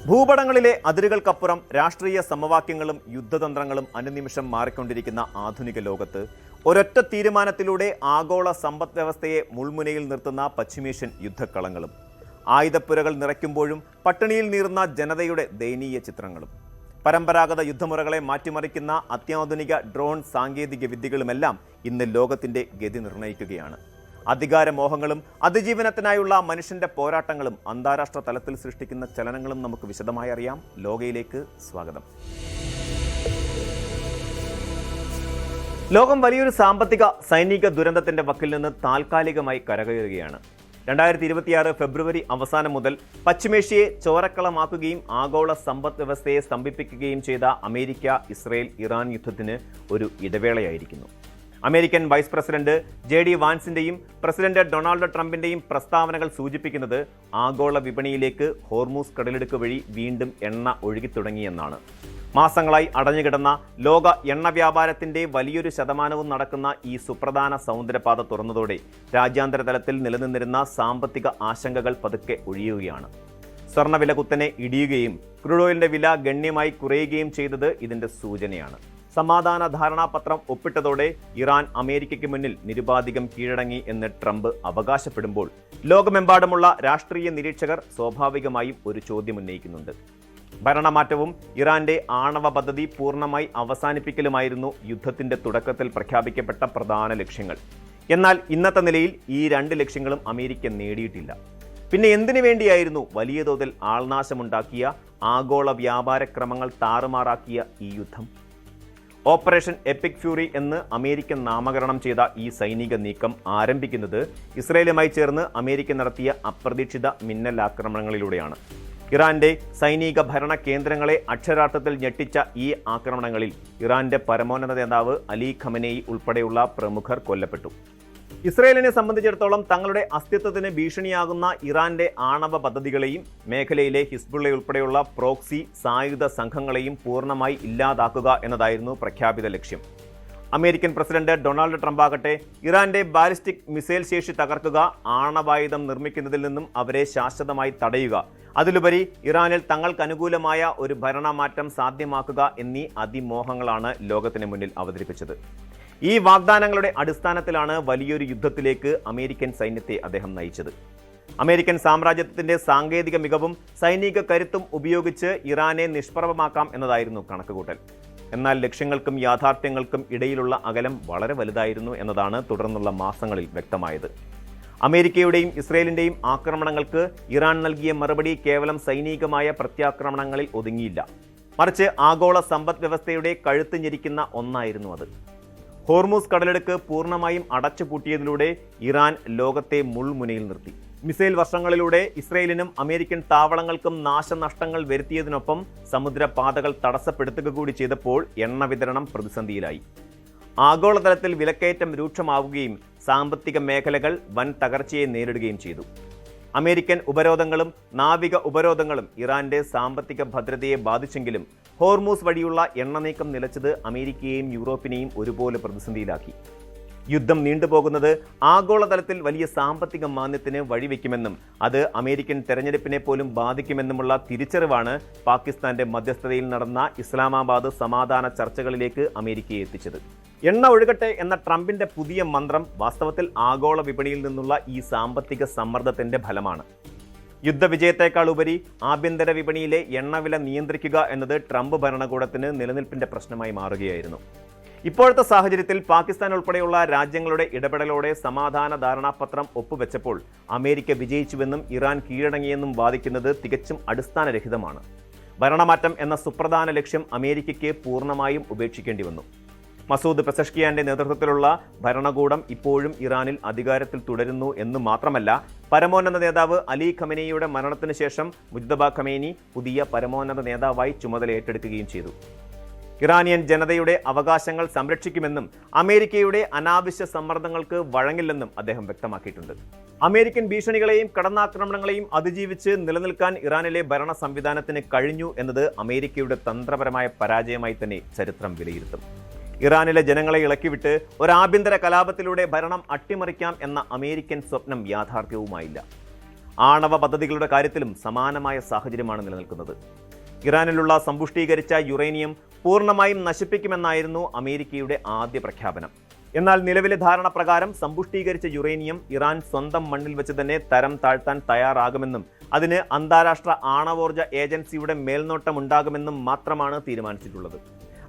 ഭൂപടങ്ങളിലെ അതിരുകൾക്കപ്പുറം രാഷ്ട്രീയ സമവാക്യങ്ങളും യുദ്ധതന്ത്രങ്ങളും അനുനിമിഷം മാറിക്കൊണ്ടിരിക്കുന്ന ആധുനിക ലോകത്ത് ഒരൊറ്റ തീരുമാനത്തിലൂടെ ആഗോള സമ്പദ് വ്യവസ്ഥയെ മുൾമുനയിൽ നിർത്തുന്ന പശ്ചിമേഷ്യൻ യുദ്ധക്കളങ്ങളും ആയുധപ്പുരകൾ നിറയ്ക്കുമ്പോഴും പട്ടിണിയിൽ നീറുന്ന ജനതയുടെ ദയനീയ ചിത്രങ്ങളും പരമ്പരാഗത യുദ്ധമുറകളെ മാറ്റിമറിക്കുന്ന അത്യാധുനിക ഡ്രോൺ സാങ്കേതിക വിദ്യകളുമെല്ലാം ഇന്ന് ലോകത്തിൻ്റെ ഗതി നിർണ്ണയിക്കുകയാണ്. അധികാരമോഹങ്ങളും അതിജീവനത്തിനായുള്ള മനുഷ്യന്റെ പോരാട്ടങ്ങളും അന്താരാഷ്ട്ര തലത്തിൽ സൃഷ്ടിക്കുന്ന ചലനങ്ങളും നമുക്ക് വിശദമായി അറിയാം. ലോകയിലേക്ക് സ്വാഗതം. ലോകം വലിയൊരു സാമ്പത്തിക സൈനിക ദുരന്തത്തിന്റെ വക്കിൽ നിന്ന് താൽക്കാലികമായി കരകയറുകയാണ്. 2026 ഫെബ്രുവരി അവസാനം മുതൽ പശ്ചിമേഷ്യയെ ചോരക്കളമാക്കുകയും ആഗോള സമ്പദ് വ്യവസ്ഥയെ സ്തംഭിപ്പിക്കുകയും ചെയ്ത അമേരിക്ക, ഇസ്രയേൽ, ഇറാൻ യുദ്ധത്തിന് ഒരു ഇടവേളയായിരിക്കുന്നു. അമേരിക്കൻ വൈസ് പ്രസിഡന്റ് JD വാൻസിന്റെയും പ്രസിഡന്റ് ഡൊണാൾഡ് ട്രംപിന്റെയും പ്രസ്താവനകൾ സൂചിപ്പിക്കുന്നത് ആഗോള വിപണിയിലേക്ക് ഹോർമൂസ് കടലിടുക്ക് വഴി വീണ്ടും എണ്ണ ഒഴുകിത്തുടങ്ങിയെന്നാണ്. മാസങ്ങളായി അടഞ്ഞുകിടന്ന ലോക എണ്ണ വ്യാപാരത്തിന്റെ വലിയൊരു ശതമാനവും നടക്കുന്ന ഈ സുപ്രധാന സമുദ്രപാത തുറന്നതോടെ രാജ്യാന്തര തലത്തിൽ നിലനിന്നിരുന്ന സാമ്പത്തിക ആശങ്കകൾ പതുക്കെ ഒഴിയുകയാണ്. സ്വർണ്ണവില കുത്തനെ ഇടിയുകയും ക്രൂഡ് ഓയിലിന്റെ വില ഗണ്യമായി കുറയുകയും ചെയ്തത് ഇതിന്റെ സൂചനയാണ്. സമാധാന ധാരണാപത്രം ഒപ്പിട്ടതോടെ ഇറാൻ അമേരിക്കയ്ക്ക് മുന്നിൽ നിരുപാധികം കീഴടങ്ങി എന്ന് ട്രംപ് അവകാശപ്പെടുമ്പോൾ ലോകമെമ്പാടുമുള്ള രാഷ്ട്രീയ നിരീക്ഷകർ സ്വാഭാവികമായും ഒരു ചോദ്യം ഉന്നയിക്കുന്നുണ്ട്. ഭരണമാറ്റവും ഇറാന്റെ ആണവ പദ്ധതി പൂർണ്ണമായി അവസാനിപ്പിക്കലുമായിരുന്നു യുദ്ധത്തിന്റെ തുടക്കത്തിൽ പ്രഖ്യാപിക്കപ്പെട്ട പ്രധാന ലക്ഷ്യങ്ങൾ. എന്നാൽ ഇന്നത്തെ നിലയിൽ ഈ രണ്ട് ലക്ഷ്യങ്ങളും അമേരിക്ക നേടിയിട്ടില്ല. പിന്നെ എന്തിനു വേണ്ടിയായിരുന്നു വലിയ തോതിൽ ആൾനാശമുണ്ടാക്കിയ ആഗോള വ്യാപാരക്രമങ്ങൾ താറുമാറാക്കിയ ഈ യുദ്ധം? ഓപ്പറേഷൻ എപ്പിക് ഫ്യൂറി എന്ന് അമേരിക്ക നാമകരണം ചെയ്ത ഈ സൈനിക നീക്കം ആരംഭിക്കുന്നത് ഇസ്രയേലുമായി ചേർന്ന് അമേരിക്ക നടത്തിയ അപ്രതീക്ഷിത മിന്നൽ ആക്രമണങ്ങളിലൂടെയാണ്. ഇറാന്റെ സൈനിക ഭരണ കേന്ദ്രങ്ങളെ അക്ഷരാർത്ഥത്തിൽ ഞെട്ടിച്ച ഈ ആക്രമണങ്ങളിൽ ഇറാന്റെ പരമോന്നത നേതാവ് അലി ഖമനേയി ഉൾപ്പെടെയുള്ള പ്രമുഖർ കൊല്ലപ്പെട്ടു. ഇസ്രയേലിനെ സംബന്ധിച്ചിടത്തോളം തങ്ങളുടെ അസ്തിത്വത്തിന് ഭീഷണിയാകുന്ന ഇറാന്റെ ആണവ പദ്ധതികളെയും മേഖലയിലെ ഹിസ്ബുള്ള ഉൾപ്പെടെയുള്ള പ്രോക്സി സായുധ സംഘങ്ങളെയും പൂർണ്ണമായി ഇല്ലാതാക്കുക എന്നതായിരുന്നു പ്രഖ്യാപിത ലക്ഷ്യം. അമേരിക്കൻ പ്രസിഡന്റ് ഡൊണാൾഡ് ട്രംപ് ആകട്ടെ ഇറാന്റെ ബാലിസ്റ്റിക് മിസൈൽ ശേഷി തകർക്കുക, ആണവായുധം നിർമ്മിക്കുന്നതിൽ നിന്നും അവരെ ശാശ്വതമായി തടയുക, അതിലുപരി ഇറാനിൽ തങ്ങൾക്ക് അനുകൂലമായ ഒരു ഭരണമാറ്റം സാധ്യമാക്കുക എന്നീ അതിമോഹങ്ങളാണ് ലോകത്തിന് മുന്നിൽ അവതരിപ്പിച്ചത്. ഈ വാഗ്ദാനങ്ങളുടെ അടിസ്ഥാനത്തിലാണ് വലിയൊരു യുദ്ധത്തിലേക്ക് അമേരിക്കൻ സൈന്യത്തെ അദ്ദേഹം നയിച്ചത്. അമേരിക്കൻ സാമ്രാജ്യത്തിന്റെ സാങ്കേതിക മികവും സൈനിക കരുത്തും ഉപയോഗിച്ച് ഇറാനെ നിഷ്പ്രഭമാക്കാം എന്നതായിരുന്നു കണക്കുകൂട്ടൽ. എന്നാൽ ലക്ഷ്യങ്ങൾക്കും യാഥാർത്ഥ്യങ്ങൾക്കും ഇടയിലുള്ള അകലം വളരെ വലുതായിരുന്നു എന്നതാണ് തുടർന്നുള്ള മാസങ്ങളിൽ വ്യക്തമായത്. അമേരിക്കയുടെയും ഇസ്രയേലിന്റെയും ആക്രമണങ്ങൾക്ക് ഇറാൻ നൽകിയ മറുപടി കേവലം സൈനികമായ പ്രത്യാക്രമണങ്ങളിൽ ഒതുങ്ങിയില്ല, മറിച്ച് ആഗോള സമ്പദ് വ്യവസ്ഥയുടെ കഴുത്ത് ഞെരിക്കുന്ന ഒന്നായിരുന്നു അത്. ഹോർമൂസ് കടലിടുക്ക് പൂർണ്ണമായും അടച്ചുപൂട്ടിയതിലൂടെ ഇറാൻ ലോകത്തെ മുൾമുനയിൽ നിർത്തി. മിസൈൽ വർഷങ്ങളിലൂടെ ഇസ്രയേലിനും അമേരിക്കൻ താവളങ്ങൾക്കും നാശനഷ്ടങ്ങൾ വരുത്തിയതിനൊപ്പം സമുദ്രപാതകൾ തടസ്സപ്പെടുത്തുക കൂടി ചെയ്തപ്പോൾ എണ്ണ വിതരണം പ്രതിസന്ധിയിലായി. ആഗോളതലത്തിൽ വിലക്കയറ്റം രൂക്ഷമാവുകയും സാമ്പത്തിക മേഖലകൾ വൻ തകർച്ചയെ നേരിടുകയും ചെയ്തു. അമേരിക്കൻ ഉപരോധങ്ങളും നാവിക ഉപരോധങ്ങളും ഇറാന്റെ സാമ്പത്തിക ഭദ്രതയെ ബാധിച്ചെങ്കിലും ഹോർമൂസ് വഴിയുള്ള എണ്ണ നീക്കം നിലച്ചത് അമേരിക്കയെയും യൂറോപ്പിനെയും ഒരുപോലെ പ്രതിസന്ധിയിലാക്കി. യുദ്ധം നീണ്ടുപോകുന്നത് ആഗോളതലത്തിൽ വലിയ സാമ്പത്തിക മാന്ദ്യത്തിന് വഴിവെക്കുമെന്നും അത് അമേരിക്കൻ തെരഞ്ഞെടുപ്പിനെ പോലും ബാധിക്കുമെന്നുമുള്ള തിരിച്ചറിവാണ് പാകിസ്ഥാന്റെ മധ്യസ്ഥതയിൽ നടന്ന ഇസ്ലാമാബാദ് സമാധാന ചർച്ചകളിലേക്ക് അമേരിക്കയെ എത്തിച്ചത്. എണ്ണ ഒഴുകട്ടെ എന്ന ട്രംപിന്റെ പുതിയ മന്ത്രം വാസ്തവത്തിൽ ആഗോള വിപണിയിൽ നിന്നുള്ള ഈ സാമ്പത്തിക സമ്മർദ്ദത്തിന്റെ ഫലമാണ്. യുദ്ധവിജയത്തെക്കാൾ ഉപരി ആഭ്യന്തര വിപണിയിലെ എണ്ണവില നിയന്ത്രിക്കുക എന്നത് ട്രംപ് ഭരണകൂടത്തിന് നിലനിൽപ്പിന്റെ പ്രശ്നമായി മാറുകയായിരുന്നു. ഇപ്പോഴത്തെ സാഹചര്യത്തിൽ പാകിസ്ഥാൻ ഉൾപ്പെടെയുള്ള രാജ്യങ്ങളുടെ ഇടപെടലോടെ സമാധാന ധാരണാപത്രം ഒപ്പുവെച്ചപ്പോൾ അമേരിക്ക വിജയിച്ചുവെന്നും ഇറാൻ കീഴടങ്ങിയെന്നും വാദിക്കുന്നത് തികച്ചും അടിസ്ഥാനരഹിതമാണ്. ഭരണമാറ്റം എന്ന സുപ്രധാന ലക്ഷ്യം അമേരിക്കയ്ക്ക് പൂർണ്ണമായും ഉപേക്ഷിക്കേണ്ടി വന്നു. മസൂദ് പെസഷ്കിയാന്റെ നേതൃത്വത്തിലുള്ള ഭരണകൂടം ഇപ്പോഴും ഇറാനിൽ അധികാരത്തിൽ തുടരുന്നു എന്ന് മാത്രമല്ല, പരമോന്നത നേതാവ് അലി ഖമനേയിയുടെ മരണത്തിന് ശേഷം മുജ്തബ ഖമേനി പുതിയ പരമോന്നത നേതാവായി ചുമതല ഏറ്റെടുക്കുകയും ചെയ്തു. ഇറാനിയൻ ജനതയുടെ അവകാശങ്ങൾ സംരക്ഷിക്കുമെന്നും അമേരിക്കയുടെ അനാവശ്യ സമ്മർദ്ദങ്ങൾക്ക് വഴങ്ങില്ലെന്നും അദ്ദേഹം വ്യക്തമാക്കിയിട്ടുണ്ട്. അമേരിക്കൻ ഭീഷണികളെയും കടന്നാക്രമണങ്ങളെയും അതിജീവിച്ച് നിലനിൽക്കാൻ ഇറാനിലെ ഭരണ സംവിധാനത്തിന് കഴിഞ്ഞു എന്നത് അമേരിക്കയുടെ തന്ത്രപരമായ പരാജയമായി തന്നെ ചരിത്രം വിലയിരുത്തും. ഇറാനിലെ ജനങ്ങളെ ഇളക്കിവിട്ട് ഒരു ആഭ്യന്തര കലാപത്തിലൂടെ ഭരണം അട്ടിമറിക്കാം എന്ന അമേരിക്കൻ സ്വപ്നം യാഥാർത്ഥ്യവുമായില്ല. ആണവ പദ്ധതികളുടെ കാര്യത്തിലും സമാനമായ സാഹചര്യമാണ് നിലനിൽക്കുന്നത്. ഇറാനിലുള്ള സമ്പുഷ്ടീകരിച്ച യുറേനിയം പൂർണ്ണമായും നശിപ്പിക്കുമെന്നായിരുന്നു അമേരിക്കയുടെ ആദ്യ പ്രഖ്യാപനം. എന്നാൽ നിലവിലെ ധാരണ പ്രകാരം സമ്പുഷ്ടീകരിച്ച യുറേനിയം ഇറാൻ സ്വന്തം മണ്ണിൽ വെച്ച് തന്നെ തരം താഴ്ത്താൻ തയ്യാറാകുമെന്നും അതിന് അന്താരാഷ്ട്ര ആണവോർജ ഏജൻസിയുടെ മേൽനോട്ടമുണ്ടാകുമെന്നും മാത്രമാണ് തീരുമാനിച്ചിട്ടുള്ളത്.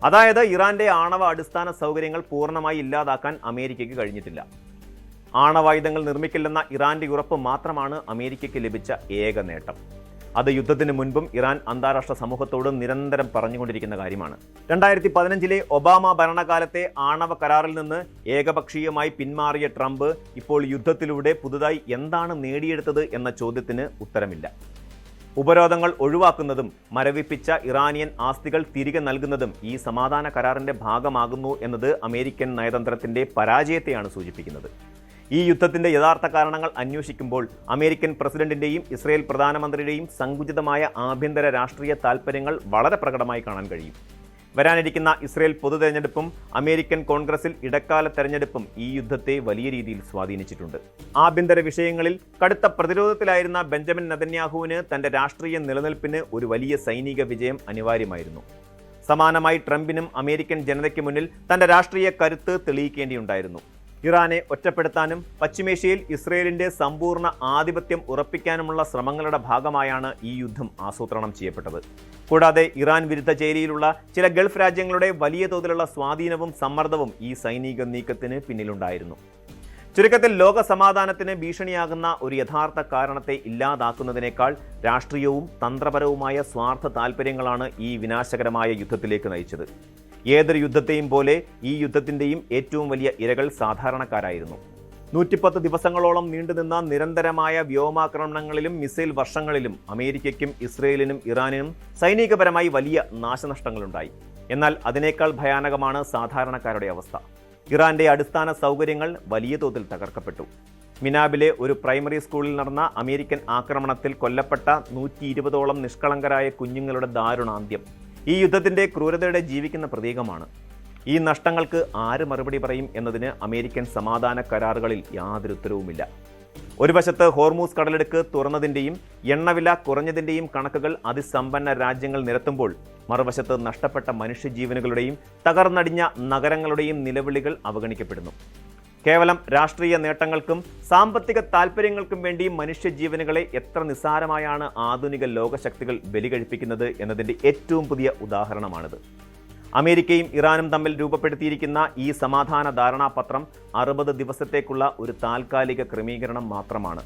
അതായത് ഇറാന്റെ ആണവ അടിസ്ഥാന സൗകര്യങ്ങൾ പൂർണ്ണമായി ഇല്ലാതാക്കാൻ അമേരിക്കയ്ക്ക് കഴിഞ്ഞിട്ടില്ല. ആണവായുധങ്ങൾ നിർമ്മിക്കില്ലെന്ന ഇറാന്റെ ഉറപ്പ് മാത്രമാണ് അമേരിക്കയ്ക്ക് ലഭിച്ച ഏക നേട്ടം. അത് യുദ്ധത്തിന് മുൻപും ഇറാൻ അന്താരാഷ്ട്ര സമൂഹത്തോട് നിരന്തരം പറഞ്ഞുകൊണ്ടിരിക്കുന്ന കാര്യമാണ്. 2015 ഒബാമ ഭരണകാലത്തെ ആണവ കരാറിൽ നിന്ന് ഏകപക്ഷീയമായി പിന്മാറിയ ട്രംപ് ഇപ്പോൾ യുദ്ധത്തിലൂടെ പുതുതായി എന്താണ് നേടിയെടുത്തത് എന്ന ചോദ്യത്തിന് ഉത്തരമില്ല. ഉപരോധങ്ങൾ ഒഴിവാക്കുന്നതും മരവിപ്പിച്ച ഇറാനിയൻ ആസ്തികൾ തിരികെ നൽകുന്നതും ഈ സമാധാന കരാറിന്റെ ഭാഗമാകുന്നു എന്നത് അമേരിക്കൻ നയതന്ത്രത്തിന്റെ പരാജയത്തെയാണ് സൂചിപ്പിക്കുന്നത്. ഈ യുദ്ധത്തിന്റെ യഥാർത്ഥ കാരണങ്ങൾ അന്വേഷിക്കുമ്പോൾ അമേരിക്കൻ പ്രസിഡന്റിന്റെയും ഇസ്രയേൽ പ്രധാനമന്ത്രിയുടെയും സങ്കുചിതമായ ആഭ്യന്തര രാഷ്ട്രീയ താൽപ്പര്യങ്ങൾ വളരെ പ്രകടമായി കാണാൻ കഴിയും. വരാനിരിക്കുന്ന ഇസ്രയേൽ പൊതു തെരഞ്ഞെടുപ്പും അമേരിക്കൻ കോൺഗ്രസിൽ ഇടക്കാല തെരഞ്ഞെടുപ്പും ഈ യുദ്ധത്തെ വലിയ രീതിയിൽ സ്വാധീനിച്ചിട്ടുണ്ട്. ആഭ്യന്തര വിഷയങ്ങളിൽ കടുത്ത പ്രതിരോധത്തിലായിരുന്ന ബെഞ്ചമിൻ നെതന്യാഹുവിന് തന്റെ രാഷ്ട്രീയ നിലനിൽപ്പിന് ഒരു വലിയ സൈനിക വിജയം അനിവാര്യമായിരുന്നു. സമാനമായി ട്രംപിനും അമേരിക്കൻ ജനതയ്ക്ക് മുന്നിൽ തന്റെ രാഷ്ട്രീയ കരുത്ത് തെളിയിക്കേണ്ടിയുണ്ടായിരുന്നു. ഇറാനെ ഒറ്റപ്പെടുത്താനും പശ്ചിമേഷ്യയിൽ ഇസ്രയേലിന്റെ സമ്പൂർണ്ണ ആധിപത്യം ഉറപ്പിക്കാനുമുള്ള ശ്രമങ്ങളുടെ ഭാഗമായാണ് ഈ യുദ്ധം ആസൂത്രണം ചെയ്യപ്പെട്ടത്. കൂടാതെ ഇറാൻ വിരുദ്ധ ചേരിയിലുള്ള ചില ഗൾഫ് രാജ്യങ്ങളുടെ വലിയ തോതിലുള്ള സ്വാധീനവും സമ്മർദ്ദവും ഈ സൈനിക നീക്കത്തിന് പിന്നിലുണ്ടായിരുന്നു. ചുരുക്കത്തിൽ ലോക സമാധാനത്തിന് ഭീഷണിയാകുന്ന ഒരു യഥാർത്ഥ കാരണത്തെ ഇല്ലാതാക്കുന്നതിനേക്കാൾ രാഷ്ട്രീയവും തന്ത്രപരവുമായ സ്വാർത്ഥ താൽപ്പര്യങ്ങളാണ് ഈ വിനാശകരമായ യുദ്ധത്തിലേക്ക് നയിച്ചത്. ഏതൊരു യുദ്ധത്തെയും പോലെ ഈ യുദ്ധത്തിൻ്റെയും ഏറ്റവും വലിയ ഇരകൾ സാധാരണക്കാരായിരുന്നു. 110 ദിവസങ്ങളോളം നീണ്ടുനിന്ന നിരന്തരമായ വ്യോമാക്രമണങ്ങളിലും മിസൈൽ വർഷങ്ങളിലും അമേരിക്കയ്ക്കും ഇസ്രയേലിനും ഇറാനിനും സൈനികപരമായി വലിയ നാശനഷ്ടങ്ങളുണ്ടായി. എന്നാൽ അതിനേക്കാൾ ഭയാനകമാണ് സാധാരണക്കാരുടെ അവസ്ഥ. ഇറാന്റെ അടിസ്ഥാന സൗകര്യങ്ങൾ വലിയ തോതിൽ തകർക്കപ്പെട്ടു. മിനാബിലെ ഒരു പ്രൈമറി സ്കൂളിൽ നടന്ന അമേരിക്കൻ ആക്രമണത്തിൽ കൊല്ലപ്പെട്ട 120ഓളം നിഷ്കളങ്കരായ കുഞ്ഞുങ്ങളുടെ ദാരുണാന്ത്യം ഈ യുദ്ധത്തിന്റെ ക്രൂരതയുടെ ജീവിക്കുന്ന പ്രതീകമാണ്. ഈ നഷ്ടങ്ങൾക്ക് ആര് മറുപടി പറയും എന്നതിന് അമേരിക്കൻ സമാധാന കരാറുകളിൽ യാതൊരു ഉത്തരവുമില്ല. ഒരു വശത്ത് ഹോർമൂസ് കടലിടുക്ക് തുറന്നതിൻ്റെയും എണ്ണവില കുറഞ്ഞതിൻ്റെയും കണക്കുകൾ അതിസമ്പന്ന രാജ്യങ്ങൾ നിരത്തുമ്പോൾ മറുവശത്ത് നഷ്ടപ്പെട്ട മനുഷ്യജീവനുകളുടെയും തകർന്നടിഞ്ഞ നഗരങ്ങളുടെയും നിലവിളികൾ അവഗണിക്കപ്പെടുന്നു. കേവലം രാഷ്ട്രീയ നേട്ടങ്ങൾക്കും സാമ്പത്തിക താൽപ്പര്യങ്ങൾക്കും വേണ്ടി മനുഷ്യജീവനുകളെ എത്ര നിസ്സാരമായാണ് ആധുനിക ലോകശക്തികൾ ബലികഴിപ്പിക്കുന്നത് എന്നതിൻ്റെ ഏറ്റവും പുതിയ ഉദാഹരണമാണിത്. അമേരിക്കയും ഇറാനും തമ്മിൽ രൂപപ്പെടുത്തിയിരിക്കുന്ന ഈ സമാധാന ധാരണാപത്രം 60 ദിവസത്തേക്കുള്ള ഒരു താൽക്കാലിക ക്രമീകരണം മാത്രമാണ്.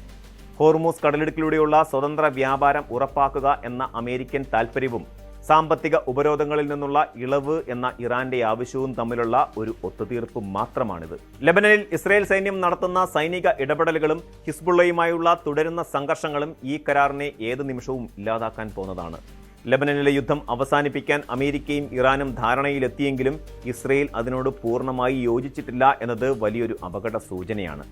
ഹോർമൂസ് കടലിടുക്കിലൂടെയുള്ള സ്വതന്ത്ര വ്യാപാരം ഉറപ്പാക്കുക എന്ന അമേരിക്കൻ താൽപ്പര്യവും സാമ്പത്തിക ഉപരോധങ്ങളിൽ നിന്നുള്ള ഇളവ് എന്ന ഇറാന്റെ ആവശ്യവും തമ്മിലുള്ള ഒരു ഒത്തുതീർപ്പ് മാത്രമാണിത്. ലെബനനിൽ ഇസ്രയേൽ സൈന്യം നടത്തുന്ന സൈനിക ഇടപെടലുകളും ഹിസ്ബുള്ളയുമായുള്ള തുടരുന്ന സംഘർഷങ്ങളും ഈ കരാറിനെ ഏത് നിമിഷവും ഇല്ലാതാക്കാൻ പോകുന്നതാണ്. ലെബനനിലെ യുദ്ധം അവസാനിപ്പിക്കാൻ അമേരിക്കയും ഇറാനും ധാരണയിലെത്തിയെങ്കിലും ഇസ്രയേൽ അതിനോട് പൂർണ്ണമായി യോജിച്ചിട്ടില്ല എന്നത് വലിയൊരു അപകട സൂചനയാണ്.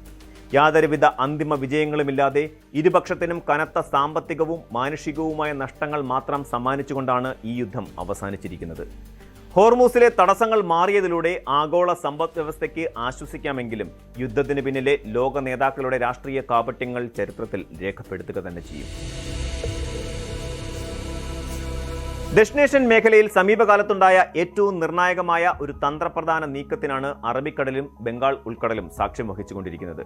യാതൊരുവിധ അന്തിമ വിജയങ്ങളുമില്ലാതെ ഇരുപക്ഷത്തിനും കനത്ത സാമ്പത്തികവും മാനുഷികവുമായ നഷ്ടങ്ങൾ മാത്രം സമ്മാനിച്ചുകൊണ്ടാണ് ഈ യുദ്ധം അവസാനിച്ചിരിക്കുന്നത്. ഹോർമൂസിലെ തടസ്സങ്ങൾ മാറിയതിലൂടെ ആഗോള സമ്പദ് വ്യവസ്ഥയ്ക്ക് ആശ്വസിക്കാമെങ്കിലും യുദ്ധത്തിന് പിന്നിലെ ലോക നേതാക്കളുടെ രാഷ്ട്രീയ കാപട്യങ്ങൾ ചരിത്രത്തിൽ രേഖപ്പെടുത്തുക തന്നെ ചെയ്യും. ദക്ഷിണേഷ്യൻ മേഖലയിൽ സമീപകാലത്തുണ്ടായ ഏറ്റവും നിർണായകമായ ഒരു തന്ത്രപ്രധാന നീക്കത്തിനാണ് അറബിക്കടലും ബംഗാൾ ഉൾക്കടലും സാക്ഷ്യം വഹിച്ചുകൊണ്ടിരിക്കുന്നത്.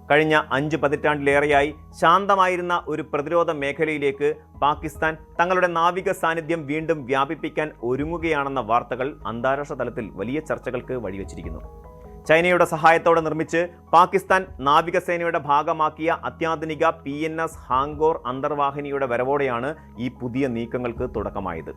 കഴിഞ്ഞ 5 പതിറ്റാണ്ടിലേറെയായി ശാന്തമായിരുന്ന ഒരു പ്രതിരോധ മേഖലയിലേക്ക് പാകിസ്ഥാൻ തങ്ങളുടെ നാവിക സാന്നിധ്യം വീണ്ടും വ്യാപിപ്പിക്കാൻ ഒരുങ്ങുകയാണെന്ന വാർത്തകൾ അന്താരാഷ്ട്ര തലത്തിൽ വലിയ ചർച്ചകൾക്ക് വഴിവെച്ചിരിക്കുന്നു. ചൈനയുടെ സഹായത്തോടെ നിർമ്മിച്ച് പാകിസ്ഥാൻ നാവികസേനയുടെ ഭാഗമാക്കിയ അത്യാധുനിക PNS ഹാങ്കോർ അന്തർവാഹിനിയുടെ വരവോടെയാണ് ഈ പുതിയ നീക്കങ്ങൾക്ക് തുടക്കമായത്.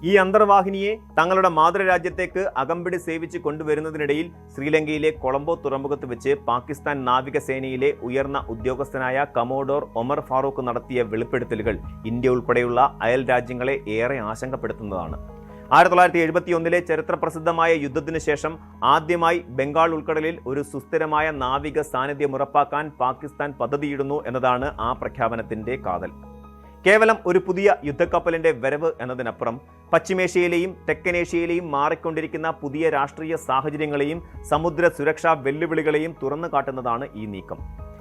ഈ അന്തർവാഹിനിയെ തങ്ങളുടെ മാതൃരാജ്യത്തേക്ക് അകമ്പടി സേവിച്ച് കൊണ്ടുവരുന്നതിനിടയിൽ ശ്രീലങ്കയിലെ കൊളംബോ തുറമുഖത്ത് വെച്ച് പാകിസ്ഥാൻ നാവികസേനയിലെ ഉയർന്ന ഉദ്യോഗസ്ഥനായ കമോഡോർ ഒമർ ഫാറൂഖ് നടത്തിയ വെളിപ്പെടുത്തലുകൾ ഇന്ത്യ ഉൾപ്പെടെയുള്ള അയൽ രാജ്യങ്ങളെ ഏറെ ആശങ്കപ്പെടുത്തുന്നതാണ്. 1971 ചരിത്രപ്രസിദ്ധമായ യുദ്ധത്തിനു ശേഷം ആദ്യമായി ബംഗാൾ ഉൾക്കടലിൽ ഒരു സുസ്ഥിരമായ നാവിക സാന്നിധ്യം ഉറപ്പാക്കാൻ പാകിസ്ഥാൻ പദ്ധതിയിടുന്നു എന്നതാണ് ആ പ്രഖ്യാപനത്തിന്റെ കാതൽ. കേവലം ഒരു പുതിയ യുദ്ധക്കപ്പലിന്റെ വരവ് എന്നതിനപ്പുറം പശ്ചിമേഷ്യയിലെയും തെക്കനേഷ്യയിലെയും മാറിക്കൊണ്ടിരിക്കുന്ന പുതിയ രാഷ്ട്രീയ സാഹചര്യങ്ങളെയും സമുദ്ര സുരക്ഷാ വെല്ലുവിളികളെയും തുറന്നു കാട്ടുന്നതാണ് ഈ നീക്കം.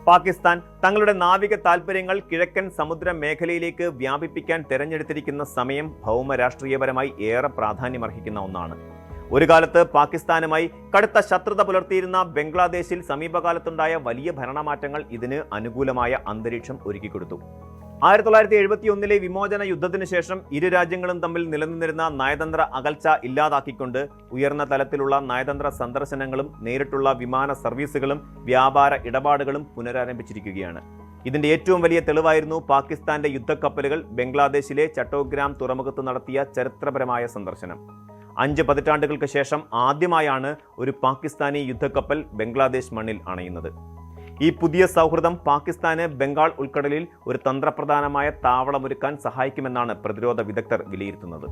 പാകിസ്ഥാൻ തങ്ങളുടെ നാവിക താൽപ്പര്യങ്ങൾ കിഴക്കൻ സമുദ്ര മേഖലയിലേക്ക് വ്യാപിപ്പിക്കാൻ തെരഞ്ഞെടുത്തിരിക്കുന്ന സമയം ഭൗമരാഷ്ട്രീയപരമായി ഏറെ പ്രാധാന്യമർഹിക്കുന്ന ഒന്നാണ്. ഒരു കാലത്ത് പാകിസ്ഥാനുമായി കടുത്ത ശത്രുത പുലർത്തിയിരുന്ന ബംഗ്ലാദേശിൽ സമീപകാലത്തുണ്ടായ വലിയ ഭരണമാറ്റങ്ങൾ ഇതിന് അനുകൂലമായ അന്തരീക്ഷം ഒരുക്കിക്കൊടുത്തു. 1971 വിമോചന യുദ്ധത്തിന് ശേഷം ഇരു രാജ്യങ്ങളും തമ്മിൽ നിലനിന്നിരുന്ന നയതന്ത്ര അകൽച്ച ഇല്ലാതാക്കിക്കൊണ്ട് ഉയർന്ന തലത്തിലുള്ള നയതന്ത്ര സന്ദർശനങ്ങളും നേരിട്ടുള്ള വിമാന സർവീസുകളും വ്യാപാര ഇടപാടുകളും പുനരാരംഭിച്ചിരിക്കുകയാണ്. ഇതിന്റെ ഏറ്റവും വലിയ തെളിവായിരുന്നു പാകിസ്ഥാന്റെ യുദ്ധക്കപ്പലുകൾ ബംഗ്ലാദേശിലെ ചട്ടോഗ്രാം തുറമുഖത്ത് നടത്തിയ ചരിത്രപരമായ സന്ദർശനം. 5 പതിറ്റാണ്ടുകൾക്ക് ശേഷം ആദ്യമായാണ് ഒരു പാകിസ്ഥാനി യുദ്ധക്കപ്പൽ ബംഗ്ലാദേശ് മണ്ണിൽ അണയുന്നത്. ഈ പുതിയ സൗഹൃദം പാകിസ്ഥാന് ബംഗാൾ ഉൾക്കടലിൽ ഒരു തന്ത്രപ്രധാനമായ താവളമൊരുക്കാൻ സഹായിക്കുമെന്നാണ് പ്രതിരോധ വിദഗ്ധർ വിലയിരുത്തുന്നത്.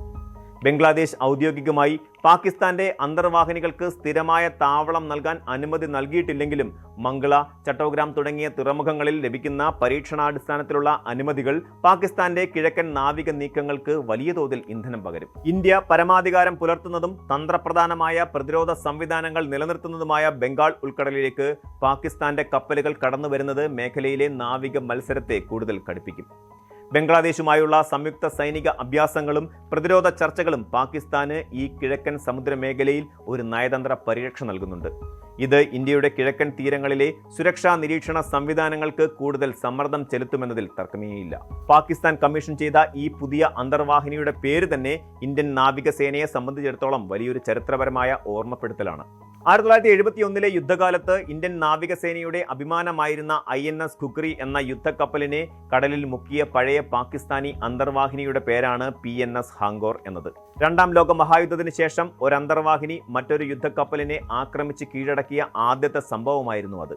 ബംഗ്ലാദേശ് ഔദ്യോഗികമായി പാകിസ്ഥാന്റെ അന്തർവാഹിനികൾക്ക് സ്ഥിരമായ താവളം നൽകാൻ അനുമതി നൽകിയിട്ടില്ലെങ്കിലും മംഗള, ചട്ടോഗ്രാം തുടങ്ങിയ തുറമുഖങ്ങളിൽ ലഭിക്കുന്ന പരീക്ഷണാടിസ്ഥാനത്തിലുള്ള അനുമതികൾ പാകിസ്ഥാന്റെ കിഴക്കൻ നാവിക നീക്കങ്ങൾക്ക് വലിയ തോതിൽ ഇന്ധനം പകരും. ഇന്ത്യ പരമാധികാരം പുലർത്തുന്നതും തന്ത്രപ്രധാനമായ പ്രതിരോധ സംവിധാനങ്ങൾ നിലനിർത്തുന്നതുമായ ബംഗാൾ ഉൾക്കടലിലേക്ക് പാകിസ്ഥാന്റെ കപ്പലുകൾ കടന്നുവരുന്നത് മേഖലയിലെ നാവിക മത്സരത്തെ കൂടുതൽ കടുപ്പിക്കും. ബംഗ്ലാദേശുമായുള്ള സംയുക്ത സൈനിക അഭ്യാസങ്ങളും പ്രതിരോധ ചർച്ചകളും പാകിസ്ഥാന് ഈ കിഴക്കൻ സമുദ്രമേഖലയിൽ ഒരു നയതന്ത്ര പരിരക്ഷ നൽകുന്നുണ്ട്. ഇത് ഇന്ത്യയുടെ കിഴക്കൻ തീരങ്ങളിലെ സുരക്ഷാ നിരീക്ഷണ സംവിധാനങ്ങൾക്ക് കൂടുതൽ സമ്മർദ്ദം ചെലുത്തുമെന്നതിൽ തർക്കമേയില്ല. പാകിസ്ഥാൻ കമ്മീഷൻ ചെയ്ത ഈ പുതിയ അന്തർവാഹിനിയുടെ പേര് തന്നെ ഇന്ത്യൻ നാവികസേനയെ സംബന്ധിച്ചിടത്തോളം വലിയൊരു ചരിത്രപരമായ ഓർമ്മപ്പെടുത്തലാണ്. 1971 യുദ്ധകാലത്ത് ഇന്ത്യൻ നാവികസേനയുടെ അഭിമാനമായിരുന്ന INS ഖുക്രി എന്ന യുദ്ധക്കപ്പലിനെ കടലിൽ മുക്കിയ പഴയ പാകിസ്ഥാനി അന്തർവാഹിനിയുടെ പേരാണ് PNS ഹാങ്കോർ എന്നത്. രണ്ടാം ലോക മഹായുദ്ധത്തിന് ശേഷം ഒരു അന്തർവാഹിനി മറ്റൊരു യുദ്ധക്കപ്പലിനെ ആക്രമിച്ച് കീഴടക്കിയ ആദ്യത്തെ സംഭവമായിരുന്നു അത്.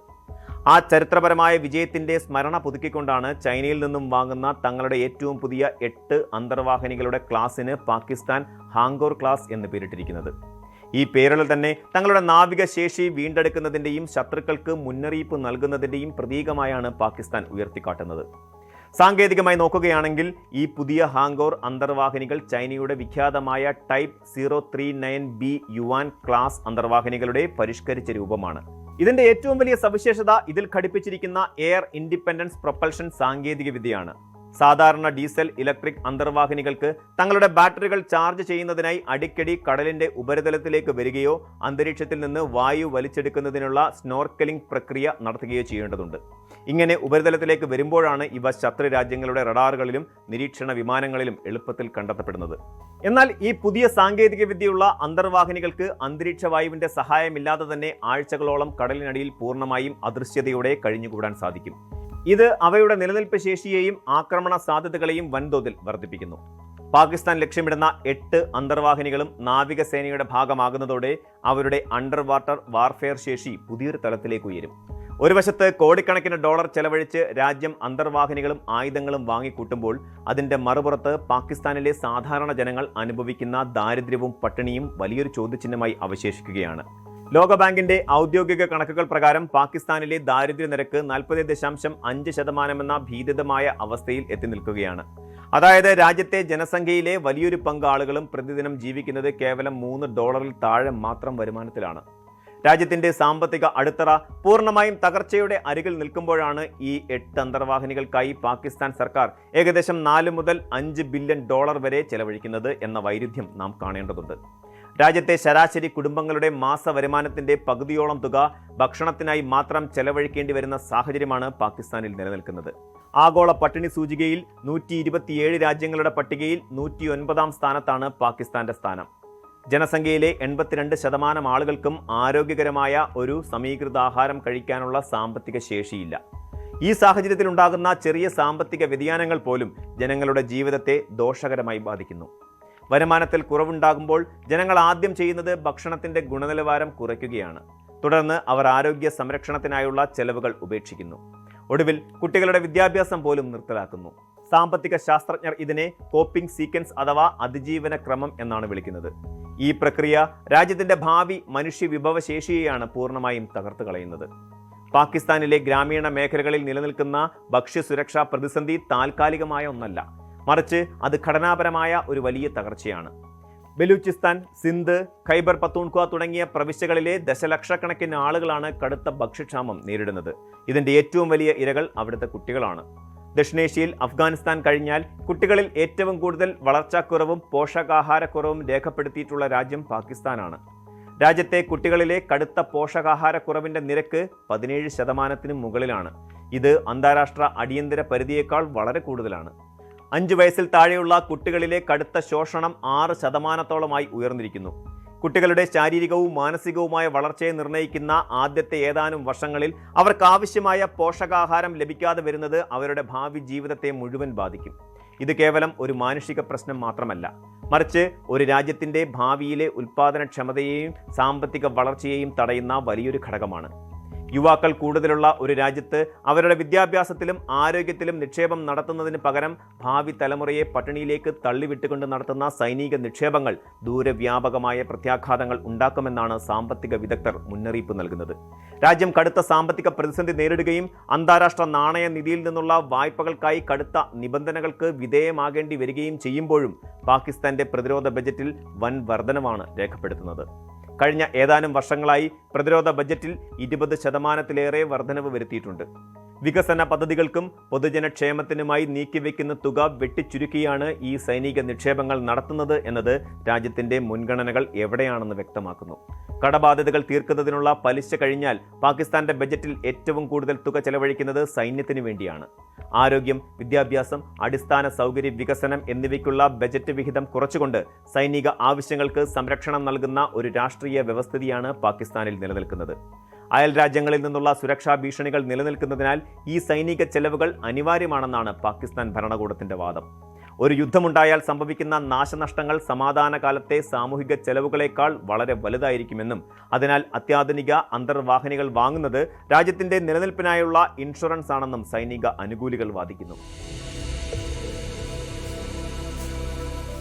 ആ ചരിത്രപരമായ വിജയത്തിന്റെ സ്മരണ പുതുക്കിക്കൊണ്ടാണ് ചൈനയിൽ നിന്നും വാങ്ങുന്ന തങ്ങളുടെ ഏറ്റവും പുതിയ 8 അന്തർവാഹിനികളുടെ ക്ലാസിന് പാകിസ്ഥാൻ ഹാങ്കോർ ക്ലാസ് എന്ന് പേരിട്ടിരിക്കുന്നത്. ഈ പേരുകളിൽ തന്നെ തങ്ങളുടെ നാവിക ശേഷി വീണ്ടെടുക്കുന്നതിൻ്റെയും ശത്രുക്കൾക്ക് മുന്നറിയിപ്പ് നൽകുന്നതിൻ്റെയും പ്രതീകമായാണ് പാകിസ്ഥാൻ ഉയർത്തിക്കാട്ടുന്നത്. സാങ്കേതികമായി നോക്കുകയാണെങ്കിൽ ഈ പുതിയ ഹാങ്കോർ അന്തർവാഹിനികൾ ചൈനയുടെ വിഖ്യാതമായ ടൈപ്പ് 039B യുവാൻ ക്ലാസ് അന്തർവാഹിനികളുടെ പരിഷ്കരിച്ച രൂപമാണ്. ഇതിന്റെ ഏറ്റവും വലിയ സവിശേഷത ഇതിൽ ഘടിപ്പിച്ചിരിക്കുന്ന എയർ ഇൻഡിപെൻഡൻസ് പ്രൊപ്പൽഷൻ സാങ്കേതിക വിദ്യയാണ്. സാധാരണ ഡീസൽ ഇലക്ട്രിക് അന്തർവാഹിനികൾക്ക് തങ്ങളുടെ ബാറ്ററികൾ ചാർജ് ചെയ്യുന്നതിനായി അടിക്കടി കടലിന്റെ ഉപരിതലത്തിലേക്ക് വരികയോ അന്തരീക്ഷത്തിൽ നിന്ന് വായു വലിച്ചെടുക്കുന്നതിനുള്ള സ്നോർക്കലിംഗ് പ്രക്രിയ നടത്തുകയോ ചെയ്യേണ്ടതുണ്ട്. ഇങ്ങനെ ഉപരിതലത്തിലേക്ക് വരുമ്പോഴാണ് ഇവ ശത്രു രാജ്യങ്ങളുടെ റഡാറുകളിലും നിരീക്ഷണ വിമാനങ്ങളിലും എളുപ്പത്തിൽ കണ്ടെത്തപ്പെടുന്നത്. എന്നാൽ ഈ പുതിയ സാങ്കേതിക വിദ്യയുള്ള അന്തർവാഹിനികൾക്ക് അന്തരീക്ഷ വായുവിന്റെ സഹായമില്ലാതെ തന്നെ ആഴ്ചകളോളം കടലിനടിയിൽ പൂർണ്ണമായും അദൃശ്യതയോടെ കഴിഞ്ഞുകൂടാൻ സാധിക്കും. ഇത് അവയുടെ നിലനിൽപ്പ് ശേഷിയെയും ആക്രമണ സാധ്യതകളെയും വൻതോതിൽ വർദ്ധിപ്പിക്കുന്നു. പാകിസ്ഥാൻ ലക്ഷ്യമിടുന്ന 8 അന്തർവാഹിനികളും നാവികസേനയുടെ ഭാഗമാകുന്നതോടെ അവരുടെ അണ്ടർ വാട്ടർ വാർഫെയർ ശേഷി പുതിയൊരു തലത്തിലേക്ക് ഉയരും. ഒരു വശത്ത് കോടിക്കണക്കിന് ഡോളർ ചെലവഴിച്ച് രാജ്യം അന്തർവാഹിനികളും ആയുധങ്ങളും വാങ്ങിക്കൂട്ടുമ്പോൾ അതിന്റെ മറുപുറത്ത് പാകിസ്ഥാനിലെ സാധാരണ ജനങ്ങൾ അനുഭവിക്കുന്ന ദാരിദ്ര്യവും പട്ടിണിയും വലിയൊരു ചോദ്യചിഹ്നമായി അവശേഷിക്കുകയാണ്. ലോകബാങ്കിന്റെ ഔദ്യോഗിക കണക്കുകൾ പ്രകാരം പാകിസ്ഥാനിലെ ദാരിദ്ര്യ നിരക്ക് 40.5% എന്ന ഭീതിതമായ അവസ്ഥയിൽ എത്തി നിൽക്കുകയാണ്. അതായത് രാജ്യത്തെ ജനസംഖ്യയിലെ വലിയൊരു പങ്ക് ആളുകളും പ്രതിദിനം ജീവിക്കുന്നത് കേവലം $3 താഴെ മാത്രം വരുമാനത്തിലാണ്. രാജ്യത്തിന്റെ സാമ്പത്തിക അടിത്തറ പൂർണ്ണമായും തകർച്ചയുടെ അരികിൽ നിൽക്കുമ്പോഴാണ് ഈ 8 അന്തർവാഹിനികൾക്കായി പാകിസ്ഥാൻ സർക്കാർ ഏകദേശം $4 മുതൽ $5 ബില്യൺ വരെ ചെലവഴിക്കുന്നത് എന്ന വൈരുദ്ധ്യം നാം കാണേണ്ടതുണ്ട്. രാജ്യത്തെ ശരാശരി കുടുംബങ്ങളുടെ മാസ വരുമാനത്തിന്റെ പകുതിയോളം തുക ഭക്ഷണത്തിനായി മാത്രം ചെലവഴിക്കേണ്ടി വരുന്ന സാഹചര്യമാണ് പാകിസ്ഥാനിൽ നിലനിൽക്കുന്നത്. ആഗോള പട്ടിണി സൂചികയിൽ 127 രാജ്യങ്ങളുടെ പട്ടികയിൽ 109ാം സ്ഥാനത്താണ് പാകിസ്ഥാന്റെ സ്ഥാനം. ജനസംഖ്യയിലെ 82% ആളുകൾക്കും ആരോഗ്യകരമായ ഒരു സമീകൃതാഹാരം കഴിക്കാനുള്ള സാമ്പത്തിക ശേഷിയില്ല. ഈ സാഹചര്യത്തിൽ ഉണ്ടാകുന്ന ചെറിയ സാമ്പത്തിക വ്യതിയാനങ്ങൾ പോലും ജനങ്ങളുടെ ജീവിതത്തെ ദോഷകരമായി ബാധിക്കുന്നു. വരുമാനത്തിൽ കുറവുണ്ടാകുമ്പോൾ ജനങ്ങൾ ആദ്യം ചെയ്യുന്നത് ഭക്ഷണത്തിന്റെ ഗുണനിലവാരം കുറയ്ക്കുകയാണ്. തുടർന്ന് അവർ ആരോഗ്യ സംരക്ഷണത്തിനായുള്ള ചെലവുകൾ ഉപേക്ഷിക്കുന്നു. ഒടുവിൽ കുട്ടികളുടെ വിദ്യാഭ്യാസം പോലും നിർത്തലാക്കുന്നു. സാമ്പത്തിക ശാസ്ത്രജ്ഞർ ഇതിനെ കോപ്പിംഗ് സീക്വൻസ് അഥവാ അതിജീവന ക്രമം എന്നാണ് വിളിക്കുന്നത്. ഈ പ്രക്രിയ രാജ്യത്തിന്റെ ഭാവി മനുഷ്യ വിഭവശേഷിയെയാണ് പൂർണ്ണമായും തകർത്തു കളയുന്നത്. പാകിസ്ഥാനിലെ ഗ്രാമീണ മേഖലകളിൽ നിലനിൽക്കുന്ന ഭക്ഷ്യസുരക്ഷാ പ്രതിസന്ധി താൽക്കാലികമായ ഒന്നല്ല, മറിച്ച് അത് ഘടനാപരമായ ഒരു വലിയ തകർച്ചയാണ്. ബലൂചിസ്ഥാൻ, സിന്ധ്, ഖൈബർ പത്തൂൺഖ്വ തുടങ്ങിയ പ്രവിശ്യകളിലെ ദശലക്ഷക്കണക്കിന് ആളുകളാണ് കടുത്ത ഭക്ഷ്യക്ഷാമം നേരിടുന്നത്. ഇതിന്റെ ഏറ്റവും വലിയ ഇരകൾ അവിടുത്തെ കുട്ടികളാണ്. ദക്ഷിണേഷ്യയിൽ അഫ്ഗാനിസ്ഥാൻ കഴിഞ്ഞാൽ കുട്ടികളിൽ ഏറ്റവും കൂടുതൽ വളർച്ചാക്കുറവും പോഷകാഹാരക്കുറവും രേഖപ്പെടുത്തിയിട്ടുള്ള രാജ്യം പാകിസ്ഥാനാണ്. രാജ്യത്തെ കുട്ടികളിലെ കടുത്ത പോഷകാഹാരക്കുറവിന്റെ നിരക്ക് 17% മുകളിലാണ്. ഇത് അന്താരാഷ്ട്ര അടിയന്തര പരിധിയേക്കാൾ വളരെ കൂടുതലാണ്. 5 വയസ്സിൽ താഴെയുള്ള കുട്ടികളിലെ കടുത്ത ശോഷണം 6%-ഓളമായി ഉയർന്നിരിക്കുന്നു. കുട്ടികളുടെ ശാരീരികവും മാനസികവുമായ വളർച്ചയെ നിർണ്ണയിക്കുന്ന ആദ്യത്തെ ഏതാനും വർഷങ്ങളിൽ അവർക്കാവശ്യമായ പോഷകാഹാരം ലഭിക്കാതെ വരുന്നത് അവരുടെ ഭാവി ജീവിതത്തെ മുഴുവൻ ബാധിക്കും. ഇത് കേവലം ഒരു മാനുഷിക പ്രശ്നം മാത്രമല്ല, മറിച്ച് ഒരു രാജ്യത്തിൻ്റെ ഭാവിയിലെ ഉൽപ്പാദനക്ഷമതയെയും സാമ്പത്തിക വളർച്ചയെയും തടയുന്ന വലിയൊരു ഘടകമാണ്. യുവാക്കൾ കൂടുതലുള്ള ഒരു രാജ്യത്ത് അവരുടെ വിദ്യാഭ്യാസത്തിലും ആരോഗ്യത്തിലും നിക്ഷേപം നടത്തുന്നതിന് പകരം ഭാവി തലമുറയെ പട്ടിണിയിലേക്ക് തള്ളിവിട്ടുകൊണ്ട് നടത്തുന്ന സൈനിക നിക്ഷേപങ്ങൾ ദൂരവ്യാപകമായ പ്രത്യാഘാതങ്ങൾ ഉണ്ടാക്കുമെന്നാണ് സാമ്പത്തിക വിദഗ്ധർ മുന്നറിയിപ്പ് നൽകുന്നത്. രാജ്യം കടുത്ത സാമ്പത്തിക പ്രതിസന്ധി നേരിടുകയും അന്താരാഷ്ട്ര നാണയ നിധിയിൽ നിന്നുള്ള വായ്പകൾക്കായി കടുത്ത നിബന്ധനകൾക്ക് വിധേയമാകേണ്ടി വരികയും ചെയ്യുമ്പോഴും പാകിസ്ഥാന്റെ പ്രതിരോധ ബജറ്റിൽ വൻ വർധനവാണ് രേഖപ്പെടുത്തുന്നത്. കഴിഞ്ഞ ഏതാനും വർഷങ്ങളായി പ്രതിരോധ ബജറ്റിൽ 20%-ലേറെ വർധനവ് വരുത്തിയിട്ടുണ്ട്. വികസന പദ്ധതികൾക്കും പൊതുജനക്ഷേമത്തിനുമായി നീക്കിവെക്കുന്ന തുക വെട്ടിച്ചുരുക്കിയാണ് ഈ സൈനിക നിക്ഷേപങ്ങൾ നടത്തുന്നത് എന്നത് രാജ്യത്തിന്റെ മുൻഗണനകൾ എവിടെയാണെന്ന് വ്യക്തമാക്കുന്നു. കടബാധ്യതകൾ തീർക്കുന്നതിനുള്ള പലിശ കഴിഞ്ഞാൽ പാകിസ്ഥാന്റെ ബജറ്റിൽ ഏറ്റവും കൂടുതൽ തുക ചെലവഴിക്കുന്നത് സൈന്യത്തിന് വേണ്ടിയാണ്. ആരോഗ്യം, വിദ്യാഭ്യാസം, അടിസ്ഥാന സൗകര്യ വികസനം എന്നിവയ്ക്കുള്ള ബജറ്റ് വിഹിതം കുറച്ചുകൊണ്ട് സൈനിക ആവശ്യങ്ങൾക്ക് സംരക്ഷണം നൽകുന്ന ഒരു രാഷ്ട്രീയ വ്യവസ്ഥിതിയാണ് പാകിസ്ഥാനിൽ നിലനിൽക്കുന്നത്. അയൽ രാജ്യങ്ങളിൽ നിന്നുള്ള സുരക്ഷാ ഭീഷണികൾ നിലനിൽക്കുന്നതിനാൽ ഈ സൈനിക ചെലവുകൾ അനിവാര്യമാണെന്നാണ് പാകിസ്ഥാൻ ഭരണകൂടത്തിന്റെ വാദം. ഒരു യുദ്ധമുണ്ടായാൽ സംഭവിക്കുന്ന നാശനഷ്ടങ്ങൾ സമാധാന കാലത്തെ സാമൂഹിക ചെലവുകളേക്കാൾ വളരെ വലുതായിരിക്കുമെന്നും അതിനാൽ അത്യാധുനിക അന്തർവാഹിനികൾ വാങ്ങുന്നത് രാജ്യത്തിന്റെ നിലനിൽപ്പിനായുള്ള ഇൻഷുറൻസ് ആണെന്നും സൈനിക അനുകൂലികൾ വാദിക്കുന്നു.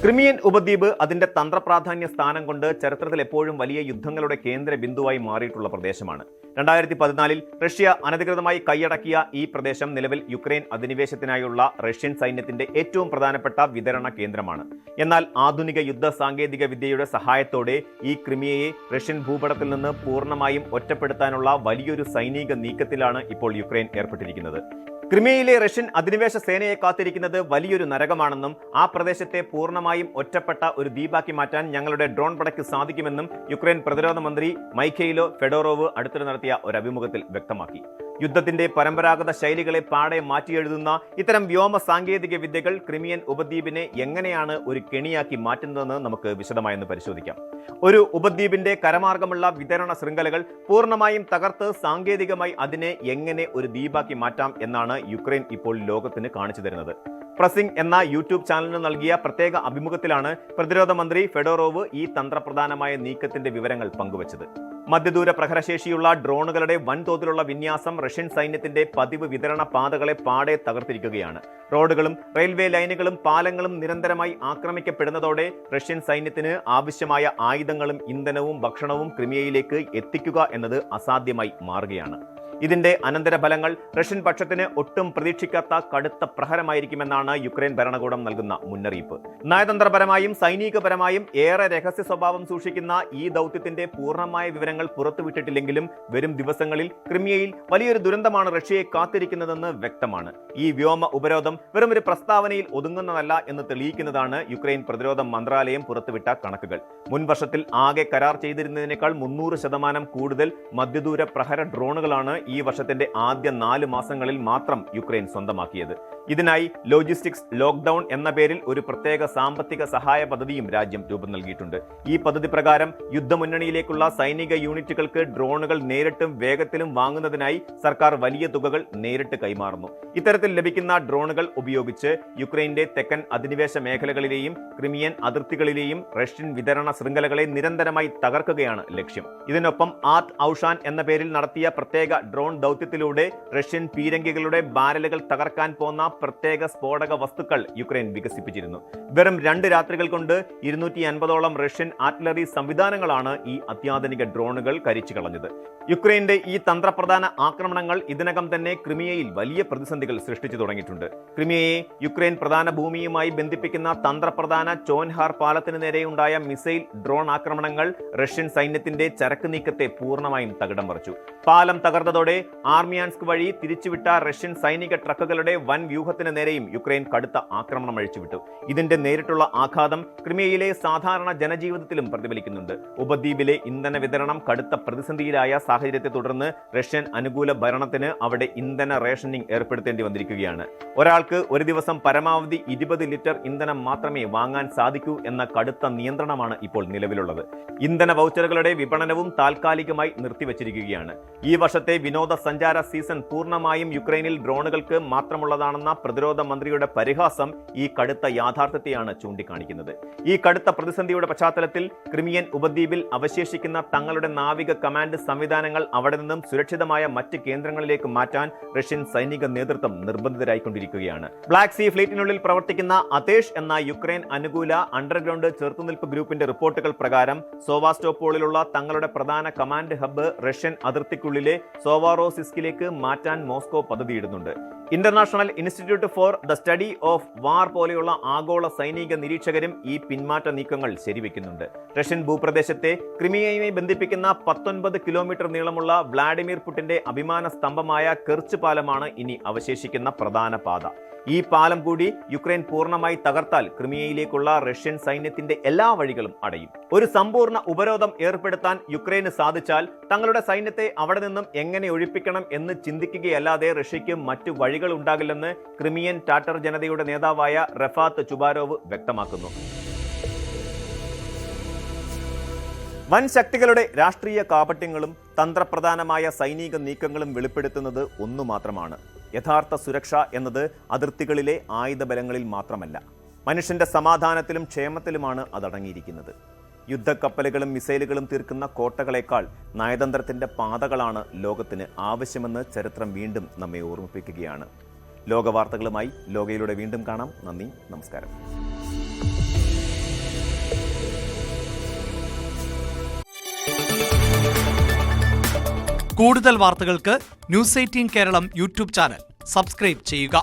ക്രിമിയൻ ഉപദ്വീപ് അതിന്റെ തന്ത്രപ്രാധാന്യ സ്ഥാനം കൊണ്ട് ചരിത്രത്തിൽ എപ്പോഴും വലിയ യുദ്ധങ്ങളുടെ കേന്ദ്ര ബിന്ദുവായി മാറിയിട്ടുള്ള പ്രദേശമാണ്. 2014 റഷ്യ അനധികൃതമായി കൈയടക്കിയ ഈ പ്രദേശം നിലവിൽ യുക്രൈൻ അധിനിവേശത്തിനായുള്ള റഷ്യൻ സൈന്യത്തിന്റെ ഏറ്റവും പ്രധാനപ്പെട്ട വിതരണ കേന്ദ്രമാണ്. എന്നാൽ ആധുനിക യുദ്ധ സാങ്കേതിക വിദ്യയുടെ സഹായത്തോടെ ഈ ക്രിമിയയെ റഷ്യൻ ഭൂപടത്തിൽ നിന്ന് പൂർണ്ണമായും ഒറ്റപ്പെടുത്താനുള്ള വലിയൊരു സൈനിക നീക്കത്തിലാണ് ഇപ്പോൾ യുക്രൈൻ ഏർപ്പെട്ടിരിക്കുന്നത്. ക്രിമിയയിലെ റഷ്യൻ അധിനിവേശ സേനയെ കാത്തിരിക്കുന്നത് വലിയൊരു നരകമാണെന്നും ആ പ്രദേശത്തെ പൂർണ്ണമായും ഒറ്റപ്പെട്ട ഒരു ദ്വീപാക്കി മാറ്റാൻ ഞങ്ങളുടെ ഡ്രോൺ പടയ്ക്ക് സാധിക്കുമെന്നും യുക്രൈൻ പ്രതിരോധ മന്ത്രി മൈഖെയിലോ ഫെഡോറോവ് അടുത്തിടെ നടത്തിയ ഒരു അഭിമുഖത്തിൽ വ്യക്തമാക്കി. യുദ്ധത്തിന്റെ പരമ്പരാഗത ശൈലികളെ പാടെ മാറ്റിയെഴുതുന്ന ഇത്തരം വ്യോമ സാങ്കേതിക വിദ്യകൾ ക്രിമിയൻ ഉപദ്വീപിനെ എങ്ങനെയാണ് ഒരു കെണിയാക്കി മാറ്റുന്നതെന്ന് നമുക്ക് വിശദമായൊന്ന് പരിശോധിക്കാം. ഒരു ഉപദ്വീപിന്റെ കരമാർഗമുള്ള വിതരണ ശൃംഖലകൾ പൂർണ്ണമായും തകർത്ത് സാങ്കേതികമായി അതിനെ എങ്ങനെ ഒരു ദ്വീപാക്കി മാറ്റാം എന്നാണ് യുക്രൈൻ ഇപ്പോൾ ലോകത്തിന് കാണിച്ചു തരുന്നത്. പ്രസിംഗ് എന്ന യൂട്യൂബ് ചാനലിന് നൽകിയ പ്രത്യേക അഭിമുഖത്തിലാണ് പ്രതിരോധ മന്ത്രി ഫെഡോറോവ് ഈ തന്ത്രപ്രധാനമായ നീക്കത്തിന്റെ വിവരങ്ങൾ പങ്കുവച്ചത്. മധ്യദൂര പ്രഹരശേഷിയുള്ള ഡ്രോണുകളുടെ വൻതോതിലുള്ള വിന്യാസം റഷ്യൻ സൈന്യത്തിന്റെ പതിവ് വിതരണ പാതകളെ പാടെ തകർത്തിരിക്കുകയാണ്. റോഡുകളും റെയിൽവേ ലൈനുകളും പാലങ്ങളും നിരന്തരമായി ആക്രമിക്കപ്പെടുന്നതോടെ റഷ്യൻ സൈന്യത്തിന് ആവശ്യമായ ആയുധങ്ങളും ഇന്ധനവും ഭക്ഷണവും ക്രിമിയയിലേക്ക് എത്തിക്കുക എന്നത് അസാധ്യമായി മാറുകയാണ്. ഇതിന്റെ അനന്തരഫലങ്ങൾ റഷ്യൻ പക്ഷത്തിന് ഒട്ടും പ്രതീക്ഷിക്കാത്ത കടുത്ത പ്രഹരമായിരിക്കുമെന്നാണ് യുക്രൈൻ ഭരണകൂടം നൽകുന്ന മുന്നറിയിപ്പ്. നയതന്ത്രപരമായും സൈനികപരമായും ഏറെ രഹസ്യ സ്വഭാവം സൂക്ഷിക്കുന്ന ഈ ദൗത്യത്തിന്റെ പൂർണ്ണമായ വിവരങ്ങൾ പുറത്തുവിട്ടിട്ടില്ലെങ്കിലും വരും ദിവസങ്ങളിൽ ക്രിമിയയിൽ വലിയൊരു ദുരന്തമാണ് റഷ്യയെ കാത്തിരിക്കുന്നതെന്ന് വ്യക്തമാണ്. ഈ വ്യോമ ഉപരോധം വെറും ഒരു പ്രസ്താവനയിൽ ഒതുങ്ങുന്നതല്ല എന്ന് തെളിയിക്കുന്നതാണ് യുക്രൈൻ പ്രതിരോധ മന്ത്രാലയം പുറത്തുവിട്ട കണക്കുകൾ. മുൻ വർഷത്തിൽ ആകെ കരാർ ചെയ്തിരുന്നതിനേക്കാൾ 300% കൂടുതൽ മധ്യദൂര പ്രഹര ഡ്രോണുകളാണ് ഈ വർഷത്തിന്റെ ആദ്യ 4 മാസങ്ങളിൽ മാത്രം യുക്രൈൻ സ്വന്തമാക്കിയത്. ഇതിനായി ലോജിസ്റ്റിക്സ് ലോക്ക്ഡൌൺ എന്ന പേരിൽ ഒരു പ്രത്യേക സാമ്പത്തിക സഹായ പദ്ധതിയും രാജ്യം രൂപം നൽകിയിട്ടുണ്ട്. ഈ പദ്ധതി പ്രകാരം യുദ്ധമുന്നണിയിലേക്കുള്ള സൈനിക യൂണിറ്റുകൾക്ക് ഡ്രോണുകൾ നേരിട്ടും വേഗത്തിലും വാങ്ങുന്നതിനായി സർക്കാർ വലിയ തുകകൾ നേരിട്ട് കൈമാറുന്നു. ഇത്തരത്തിൽ ലഭിക്കുന്ന ഡ്രോണുകൾ ഉപയോഗിച്ച് യുക്രൈന്റെ തെക്കൻ അധിനിവേശ മേഖലകളിലെയും ക്രിമിയൻ അതിർത്തികളിലെയും റഷ്യൻ വിതരണ ശൃംഖലകളെ നിരന്തരമായി തകർക്കുകയാണ് ലക്ഷ്യം. ഇതിനൊപ്പം ആർട്ട് ഔഷാൻ എന്ന പേരിൽ നടത്തിയ പ്രത്യേക ഡ്രോൺ ദൗത്യത്തിലൂടെ റഷ്യൻ പീരങ്കികളുടെ ബാരലുകൾ തകർക്കാൻ പോന്ന പ്രത്യേക സ്ഫോടക വസ്തുക്കൾ യുക്രൈൻ വികസിപ്പിച്ചിരുന്നു. വെറും 2 രാത്രികൾ കൊണ്ട് 250ഓളം റഷ്യൻ ആർട്ടിലറി സംവിധാനങ്ങളാണ് ഈ അത്യാധുനിക ഡ്രോണുകൾ കരിച്ചു കളഞ്ഞത്. യുക്രൈന്റെ ഈ തന്ത്രപ്രധാന ആക്രമണങ്ങൾ ഇതിനകം തന്നെ ക്രിമിയയിൽ വലിയ പ്രതിസന്ധികൾ സൃഷ്ടിച്ചു തുടങ്ങിയിട്ടുണ്ട്. ക്രിമിയയെ യുക്രൈൻ പ്രധാന ഭൂമിയുമായി ബന്ധിപ്പിക്കുന്ന തന്ത്രപ്രധാന ചോൻഹാർ പാലത്തിന് നേരെയുണ്ടായ മിസൈൽ ഡ്രോൺ ആക്രമണങ്ങൾ റഷ്യൻ സൈന്യത്തിന്റെ ചരക്ക് നീക്കത്തെ പൂർണ്ണമായും തകിടം മറിച്ചു. പാലം തകർന്നതോടെ ആർമിയാൻസ്ക് വഴി തിരിച്ചുവിട്ട റഷ്യൻ സൈനിക ട്രക്കുകളുടെ വൻ വ്യൂഹത്തിന് നേരെയും യുക്രൈൻ കടുത്ത ആക്രമണം അഴിച്ചുവിട്ടു. ഇതിന്റെ നേരിട്ടുള്ള ആഘാതം ക്രിമിയയിലെ സാധാരണ ജനജീവിതത്തിലും പ്രതിഫലിക്കുന്നുണ്ട്. ഉപദ്വീപിലെ ഇന്ധന വിതരണം കടുത്ത പ്രതിസന്ധിയിലായ സാഹചര്യത്തെ തുടർന്ന് റഷ്യൻ അനുകൂല ഭരണത്തിന് അവിടെ ഇന്ധന റേഷനിംഗ് ഏർപ്പെടുത്തേണ്ടി വന്നിരിക്കുകയാണ്. ഒരാൾക്ക് ഒരു ദിവസം പരമാവധി 20 ലിറ്റർ ഇന്ധനം മാത്രമേ വാങ്ങാൻ സാധിക്കൂ എന്ന കടുത്ത നിയന്ത്രണമാണ് ഇപ്പോൾ നിലവിലുള്ളത്. ഇന്ധന വൗച്ചറുകളുടെ വിപണനവും താൽക്കാലികമായി നിർത്തിവച്ചിരിക്കുകയാണ്. ഈ വർഷത്തെ വിനോദസഞ്ചാര സീസൺ പൂർണ്ണമായും യുക്രൈനിൽ ഡ്രോണുകൾക്ക് മാത്രമുള്ളതാണെന്ന പ്രതിരോധ മന്ത്രിയുടെ പരിഹാസം ഈ കടുത്ത യാഥാർത്ഥ്യത്തെയാണ് ചൂണ്ടിക്കാണിക്കുന്നത്. ഈ കടുത്ത പ്രതിസന്ധിയുടെ പശ്ചാത്തലത്തിൽ ക്രിമിയൻ ഉപദ്വീപിൽ അവശേഷിക്കുന്ന തങ്ങളുടെ നാവിക കമാൻഡ് സംവിധാനങ്ങൾ അവിടെ നിന്നും സുരക്ഷിതമായ മറ്റ് കേന്ദ്രങ്ങളിലേക്ക് മാറ്റാൻ റഷ്യൻ സൈനിക നേതൃത്വം നിർബന്ധിതരായിക്കൊണ്ടിരിക്കുകയാണ്. ബ്ലാക്ക് സീ ഫ്ലീറ്റിനുള്ളിൽ പ്രവർത്തിക്കുന്ന അതേഷ് എന്ന യുക്രൈൻ അനുകൂല അണ്ടർഗ്രൗണ്ട് ചെറുത്തുനിൽപ്പ് ഗ്രൂപ്പിന്റെ റിപ്പോർട്ടുകൾ പ്രകാരം സോവാസ്റ്റോപോളിലുള്ള തങ്ങളുടെ പ്രധാന കമാൻഡ് ഹബ്ബ് റഷ്യൻ അതിർത്തിക്കുള്ളിലെ സോവാറോസിസ്കിലേക്ക് മാറ്റാൻ മോസ്കോ പദ്ധതിയിടുന്നുണ്ട്. International institute for the study of war പോലെയുള്ള ആഗോള സൈനിക നിരീക്ഷകരും ഈ പിന്മാറ്റ നീക്കങ്ങൾ ശരിവെക്കുന്നുണ്ട്. റഷ്യൻ ഭൂപ്രദേശത്തെ ക്രിമിയയുമായി ബന്ധിപ്പിക്കുന്ന 19 കിലോമീറ്റർ നീളമുള്ള വ്ളാഡിമിർ പുടിന്റെ അഭിമാന സ്തംഭമായ കെർച്ച് പാലമാണ് ഇനി അവശേഷിക്കുന്ന പ്രധാന പാത. ഈ പാലം കൂടി യുക്രൈൻ പൂർണ്ണമായി തകർത്താൽ ക്രിമിയയിലേക്കുള്ള റഷ്യൻ സൈന്യത്തിന്റെ എല്ലാ വഴികളും അടയും. ഒരു സമ്പൂർണ്ണ ഉപരോധം ഏർപ്പെടുത്താൻ യുക്രൈന് സാധിച്ചാൽ തങ്ങളുടെ സൈന്യത്തെ അവിടെ നിന്നും എങ്ങനെ ഒഴിപ്പിക്കണം എന്ന് ചിന്തിക്കുകയല്ലാതെ റഷ്യയ്ക്ക് മറ്റു വഴികൾ ഉണ്ടാകില്ലെന്ന് ക്രിമിയൻ ടാറ്റർ ജനതയുടെ നേതാവായ റഫാത്ത് ചുബാരോവ് വ്യക്തമാക്കുന്നു. വൻ ശക്തികളുടെ രാഷ്ട്രീയ കാപട്യങ്ങളും തന്ത്രപ്രധാനമായ സൈനിക നീക്കങ്ങളും വെളിപ്പെടുത്തുന്നത് ഒന്നു മാത്രമാണ്: യഥാർത്ഥ സുരക്ഷ എന്നത് അതിർത്തികളിലെ ആയുധബലങ്ങളിൽ മാത്രമല്ല, മനുഷ്യന്റെ സമാധാനത്തിലും ക്ഷേമത്തിലുമാണ് അതടങ്ങിയിരിക്കുന്നത്. യുദ്ധക്കപ്പലുകളും മിസൈലുകളും തീർക്കുന്ന കോട്ടകളേക്കാൾ നയതന്ത്രത്തിന്റെ പാതകളാണ് ലോകത്തിന് ആവശ്യമെന്ന് ചരിത്രം വീണ്ടും നമ്മെ ഓർമ്മിപ്പിക്കുകയാണ്. ലോകവാർത്തകളുമായി ലോകയിലൂടെ വീണ്ടും കാണാം. നന്ദി, നമസ്കാരം. കൂടുതൽ വാർത്തകൾക്ക് news 18 Keralam YouTube channel subscribe ചെയ്യുക.